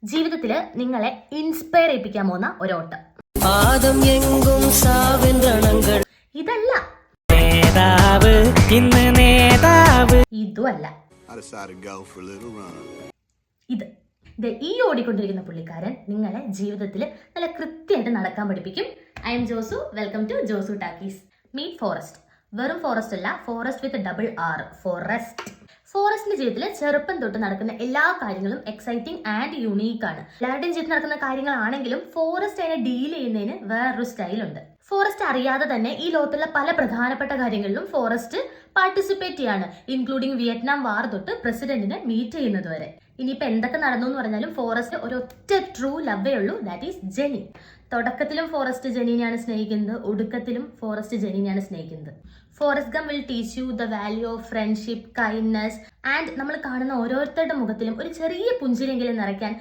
ജീവിതത്തിൽ നിങ്ങളെ ഇൻസ്പയർ ചെയ്യിപ്പിക്കാൻ പോകുന്ന ഒരോട്ടം. ഇതല്ല, ഇതുമല്ല, ഇത് ഈ ഓടിക്കൊണ്ടിരിക്കുന്ന പുള്ളിക്കാരൻ നിങ്ങളെ ജീവിതത്തിൽ നല്ല കൃത്യമായിട്ട് നടക്കാൻ പഠിപ്പിക്കും. I am Josu. Welcome to Josu talkies. Meet Forrest. വെറും ഫോറസ്റ്റ് അല്ല, Forrest with double R, Forrest. ഫോറസ്റ്റിന്റെ ജീവിതത്തിൽ ചെറുപ്പം തൊട്ട് നടക്കുന്ന എല്ലാ കാര്യങ്ങളും എക്സൈറ്റിംഗ് ആൻഡ് യുണീക്ക് ആണ്. എല്ലാവരുടെയും ജീവിതത്തിൽ നടക്കുന്ന കാര്യങ്ങളാണെങ്കിലും ഫോറസ്റ്റ് അതിനെ ഡീൽ ചെയ്യുന്നതിന് വേറൊരു സ്റ്റൈലുണ്ട്. ഫോറസ്റ്റ് അറിയാതെ തന്നെ ഈ ലോകത്തുള്ള പല പ്രധാനപ്പെട്ട കാര്യങ്ങളിലും ഫോറസ്റ്റ് പാർട്ടിസിപ്പേറ്റ് ചെയ്യാണ്, ഇൻക്ലൂഡിങ് വിയറ്റ്നാം വാർ തൊട്ട് പ്രസിഡന്റിനെ മീറ്റ് ചെയ്യുന്നത് വരെ. ഇനിയിപ്പോൾ എന്തൊക്കെ നടന്നു എന്ന് പറഞ്ഞാലും ഫോറസ്റ്റ് ഒരൊറ്റ ട്രൂ ലവേ ഉള്ളൂ, ദാറ്റ് ഈസ് ജെനി. തുടക്കത്തിലും ഫോറസ്റ്റ് ജെനിനെയാണ് സ്നേഹിക്കുന്നത്, ഒടുക്കത്തിലും ഫോറസ്റ്റ് ജെനിനെയാണ് സ്നേഹിക്കുന്നത്. Forest gum will teach you the value of friendship, kindness and നമ്മൾ കാണുന്ന ഓരോരുത്തരുടെ മുഖത്തിലും ഒരു ചെറിയ പുഞ്ചിരെങ്കിലും നിറയ്ക്കാൻ